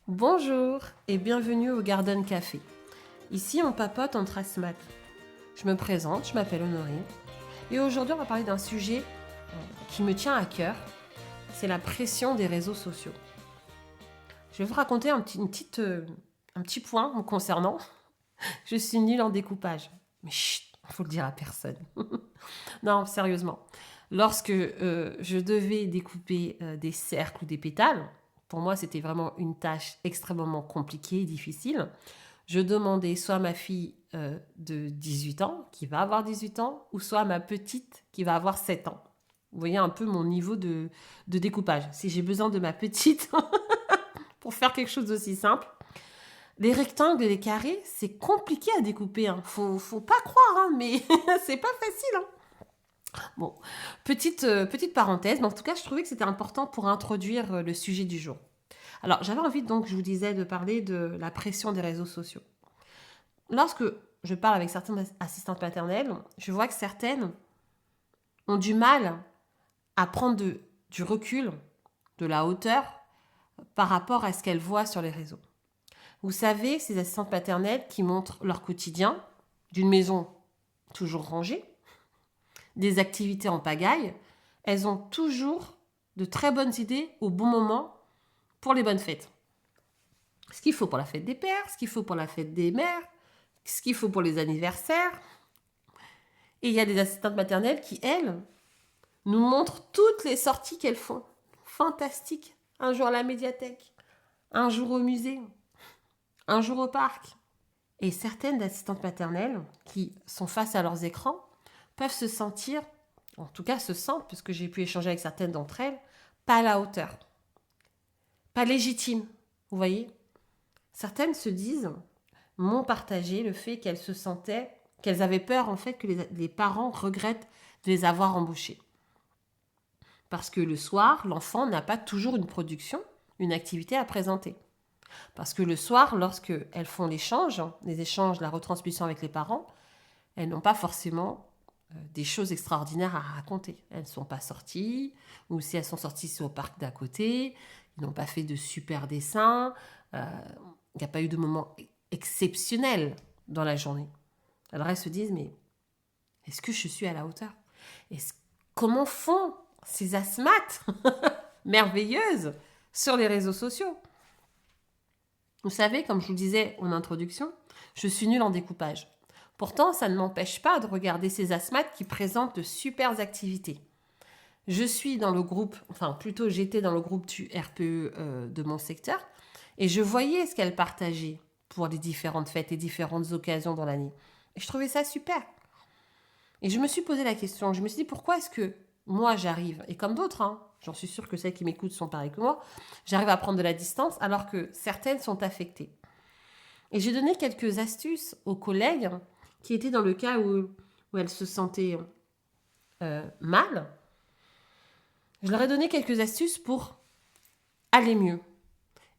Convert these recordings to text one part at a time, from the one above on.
Bonjour et bienvenue au Garden Café. Ici, on papote entre asthmates. Je me présente, je m'appelle Honorine et aujourd'hui, on va parler d'un sujet qui me tient à cœur. C'est la pression des réseaux sociaux. Je vais vous raconter un petit point me concernant. Je suis nulle en découpage. Mais chut, il faut le dire à personne. Non, sérieusement. Lorsque je devais découper des cercles ou des pétales, pour moi, c'était vraiment une tâche extrêmement compliquée et difficile. Je demandais soit à ma fille de 18 ans, qui va avoir 18 ans, ou soit à ma petite, qui va avoir 7 ans. Vous voyez un peu mon niveau de découpage. Si j'ai besoin de ma petite pour faire quelque chose d'aussi simple. Les rectangles et les carrés, c'est compliqué à découper. Hein. Faut pas croire, hein, mais c'est pas facile. Hein. Bon, petite parenthèse, mais en tout cas, je trouvais que c'était important pour introduire le sujet du jour. Alors, j'avais envie, donc, je vous disais, de parler de la pression des réseaux sociaux. Lorsque je parle avec certaines assistantes maternelles, je vois que certaines ont du mal à prendre du recul, de la hauteur, par rapport à ce qu'elles voient sur les réseaux. Vous savez, ces assistantes maternelles qui montrent leur quotidien d'une maison toujours rangée, des activités en pagaille, elles ont toujours de très bonnes idées au bon moment pour les bonnes fêtes. Ce qu'il faut pour la fête des pères, ce qu'il faut pour la fête des mères, ce qu'il faut pour les anniversaires. Et il y a des assistantes maternelles qui, elles, nous montrent toutes les sorties qu'elles font. Fantastique. Un jour à la médiathèque, un jour au musée, un jour au parc. Et certaines assistantes maternelles qui sont face à leurs écrans peuvent se sentir, en tout cas se sentent, puisque j'ai pu échanger avec certaines d'entre elles, pas à la hauteur, pas légitimes. Vous voyez, certaines se disent, m'ont partagé le fait qu'elles se sentaient, qu'elles avaient peur en fait que les parents regrettent de les avoir embauchées. Parce que le soir, l'enfant n'a pas toujours une production, une activité à présenter. Parce que le soir, lorsque elles font l'échange, les échanges, la retransmission avec les parents, elles n'ont pas forcément des choses extraordinaires à raconter. Elles ne sont pas sorties, ou si elles sont sorties, c'est au parc d'à côté, ils n'ont pas fait de super dessins, il n'y a pas eu de moment exceptionnel dans la journée. Alors elles se disent, mais est-ce que je suis à la hauteur? Comment font ces asthmates merveilleuses sur les réseaux sociaux? Vous savez, comme je vous disais en introduction, je suis nulle en découpage. Pourtant, ça ne m'empêche pas de regarder ces asthmates qui présentent de super activités. Je suis dans le groupe, enfin plutôt j'étais dans le groupe du RPE de mon secteur, et je voyais ce qu'elles partageaient pour les différentes fêtes et différentes occasions dans l'année. Et je trouvais ça super. Et je me suis posé la question, je me suis dit pourquoi est-ce que moi j'arrive, et comme d'autres, hein, j'en suis sûre que celles qui m'écoutent sont pareilles que moi, j'arrive à prendre de la distance alors que certaines sont affectées. Et j'ai donné quelques astuces aux collègues qui étaient dans le cas où elles se sentaient mal. Je leur ai donné quelques astuces pour aller mieux.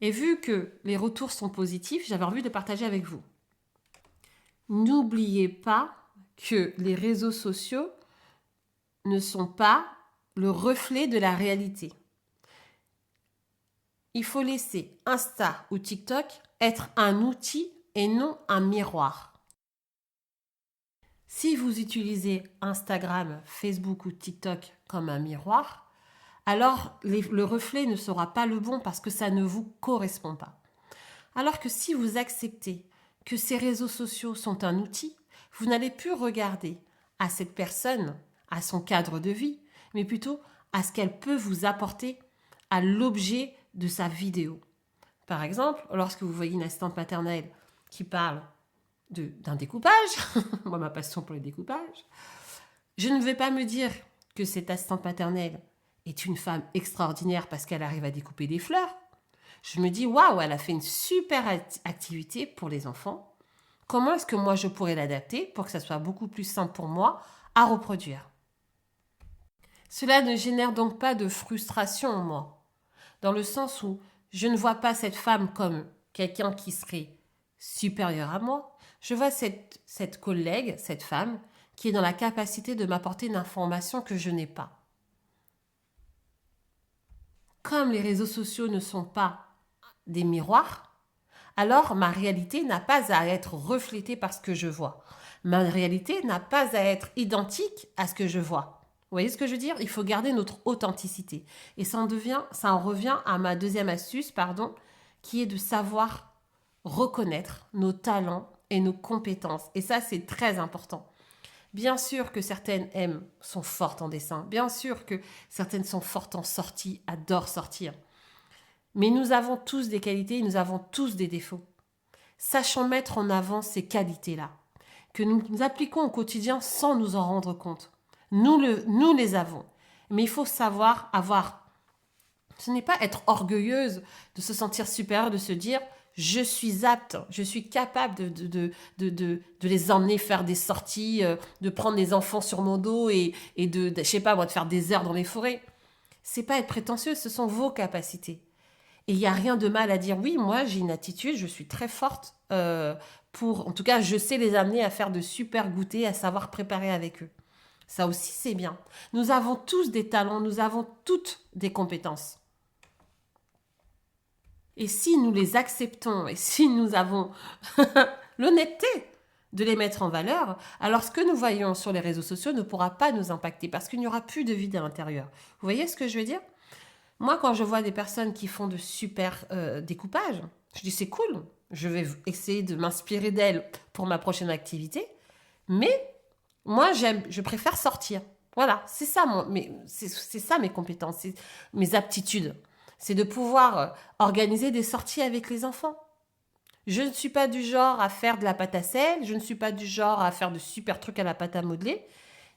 Et vu que les retours sont positifs, j'avais envie de partager avec vous. N'oubliez pas que les réseaux sociaux ne sont pas le reflet de la réalité. Il faut laisser Insta ou TikTok être un outil et non un miroir. Si vous utilisez Instagram, Facebook ou TikTok comme un miroir, alors le reflet ne sera pas le bon parce que ça ne vous correspond pas. Alors que si vous acceptez que ces réseaux sociaux sont un outil, vous n'allez plus regarder à cette personne, à son cadre de vie, mais plutôt à ce qu'elle peut vous apporter, à l'objet de sa vidéo. Par exemple, lorsque vous voyez une assistante maternelle qui parle d'un découpage, moi ma passion pour les découpages, je ne vais pas me dire que cette assistante maternelle est une femme extraordinaire parce qu'elle arrive à découper des fleurs. Je me dis, waouh, elle a fait une super activité pour les enfants. Comment est-ce que moi je pourrais l'adapter pour que ça soit beaucoup plus simple pour moi à reproduire? Cela ne génère donc pas de frustration en moi, dans le sens où je ne vois pas cette femme comme quelqu'un qui serait supérieur à moi. Je vois cette collègue, cette femme, qui est dans la capacité de m'apporter une information que je n'ai pas. Comme les réseaux sociaux ne sont pas des miroirs, alors ma réalité n'a pas à être reflétée par ce que je vois. Ma réalité n'a pas à être identique à ce que je vois. Vous voyez ce que je veux dire? Il faut garder notre authenticité. Et ça en revient à ma deuxième astuce, qui est de savoir reconnaître nos talents et nos compétences. Et ça, c'est très important. Bien sûr que certaines sont fortes en dessin. Bien sûr que certaines sont fortes en sortie, adorent sortir. Mais nous avons tous des qualités, nous avons tous des défauts. Sachons mettre en avant ces qualités-là, que nous appliquons au quotidien sans nous en rendre compte. Nous les avons. Mais il faut savoir avoir. Ce n'est pas être orgueilleuse, de se sentir supérieure, de se dire je suis apte, je suis capable de les emmener faire des sorties, de prendre les enfants sur mon dos et je sais pas moi, de faire des heures dans les forêts. C'est pas être prétentieuse, ce sont vos capacités. Et il n'y a rien de mal à dire oui, moi j'ai une attitude, je suis très forte en tout cas, je sais les amener à faire de super goûters, à savoir préparer avec eux. Ça aussi, c'est bien. Nous avons tous des talents, nous avons toutes des compétences. Et si nous les acceptons et si nous avons l'honnêteté de les mettre en valeur, alors ce que nous voyons sur les réseaux sociaux ne pourra pas nous impacter parce qu'il n'y aura plus de vide à l'intérieur. Vous voyez ce que je veux dire? Moi, quand je vois des personnes qui font de super découpages, je dis c'est cool, je vais essayer de m'inspirer d'elles pour ma prochaine activité, mais moi, je préfère sortir. Voilà, c'est ça, c'est ça mes compétences, c'est mes aptitudes. C'est de pouvoir organiser des sorties avec les enfants. Je ne suis pas du genre à faire de la pâte à sel, je ne suis pas du genre à faire de super trucs à la pâte à modeler,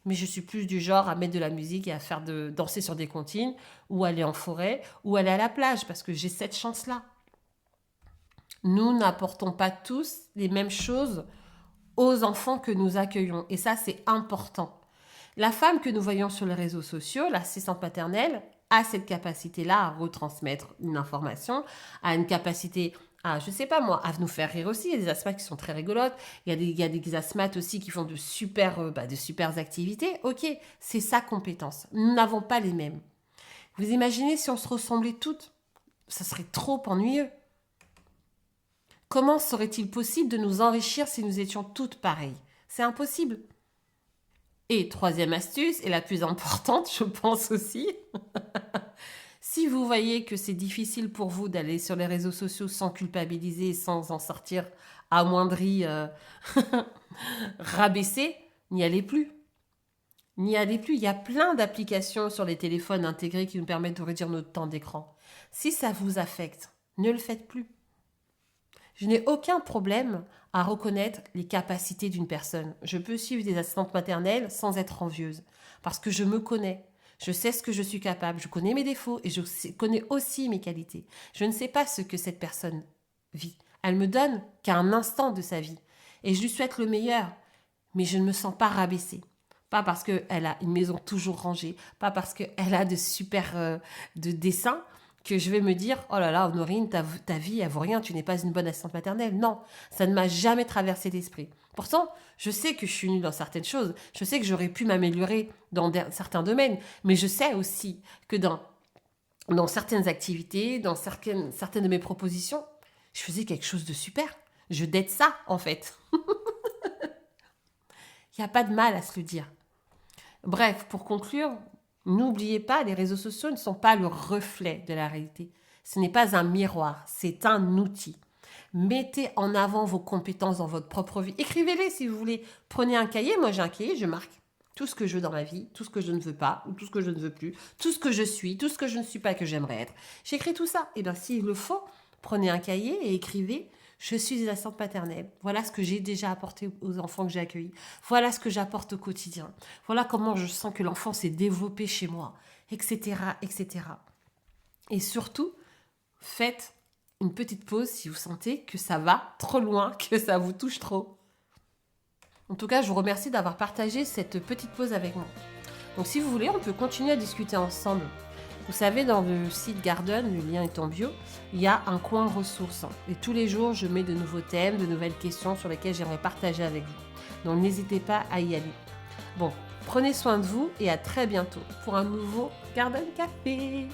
mais je suis plus du genre à mettre de la musique et à danser sur des comptines, ou aller en forêt, ou aller à la plage, parce que j'ai cette chance-là. Nous n'apportons pas tous les mêmes choses aux enfants que nous accueillons, et ça, c'est important. La femme que nous voyons sur les réseaux sociaux, l'assistante maternelle, a cette capacité-là à retransmettre une information, a une capacité à, je sais pas moi, à nous faire rire aussi. Il y a des asthmates qui sont très rigolotes, il y a des asthmates aussi qui font de super activités. Ok, c'est sa compétence. Nous n'avons pas les mêmes. Vous imaginez si on se ressemblait toutes? Ça serait trop ennuyeux. Comment serait-il possible de nous enrichir si nous étions toutes pareilles? C'est impossible. Et troisième astuce, et la plus importante, je pense aussi, si vous voyez que c'est difficile pour vous d'aller sur les réseaux sociaux sans culpabiliser, sans en sortir amoindri, rabaissé, n'y allez plus. N'y allez plus. Il y a plein d'applications sur les téléphones intégrés qui nous permettent de réduire notre temps d'écran. Si ça vous affecte, ne le faites plus. Je n'ai aucun problème à reconnaître les capacités d'une personne. Je peux suivre des assistantes maternelles sans être envieuse, parce que je me connais. Je sais ce que je suis capable, je connais mes défauts et je connais aussi mes qualités. Je ne sais pas ce que cette personne vit. Elle me donne qu'un instant de sa vie. Et je lui souhaite le meilleur, mais je ne me sens pas rabaissée. Pas parce qu'elle a une maison toujours rangée, pas parce qu'elle a de super de dessins, que je vais me dire « Oh là là, Honorine, ta vie, elle vaut rien, tu n'es pas une bonne assistante maternelle. » Non, ça ne m'a jamais traversé l'esprit. Pourtant, je sais que je suis nulle dans certaines choses. Je sais que j'aurais pu m'améliorer dans certains domaines. Mais je sais aussi que dans certaines activités, dans certaines de mes propositions, je faisais quelque chose de super. Je d'être ça, en fait. Il n'y a pas de mal à se le dire. Bref, pour conclure, n'oubliez pas, les réseaux sociaux ne sont pas le reflet de la réalité. Ce n'est pas un miroir, c'est un outil. Mettez en avant vos compétences dans votre propre vie. Écrivez-les si vous voulez. Prenez un cahier, moi j'ai un cahier, je marque tout ce que je veux dans ma vie, tout ce que je ne veux pas, ou tout ce que je ne veux plus, tout ce que je suis, tout ce que je ne suis pas que j'aimerais être. J'écris tout ça. Et bien s'il le faut, prenez un cahier et écrivez « Je suis une assistante maternelle. Voilà ce que j'ai déjà apporté aux enfants que j'ai accueillis. Voilà ce que j'apporte au quotidien. Voilà comment je sens que l'enfant s'est développé chez moi, etc., etc. » Et surtout, faites une petite pause si vous sentez que ça va trop loin, que ça vous touche trop. En tout cas, je vous remercie d'avoir partagé cette petite pause avec moi. Donc si vous voulez, on peut continuer à discuter ensemble. Vous savez, dans le site Garden, le lien est en bio, il y a un coin ressources. Et tous les jours, je mets de nouveaux thèmes, de nouvelles questions sur lesquelles j'aimerais partager avec vous. Donc n'hésitez pas à y aller. Bon, prenez soin de vous et à très bientôt pour un nouveau Garden Café.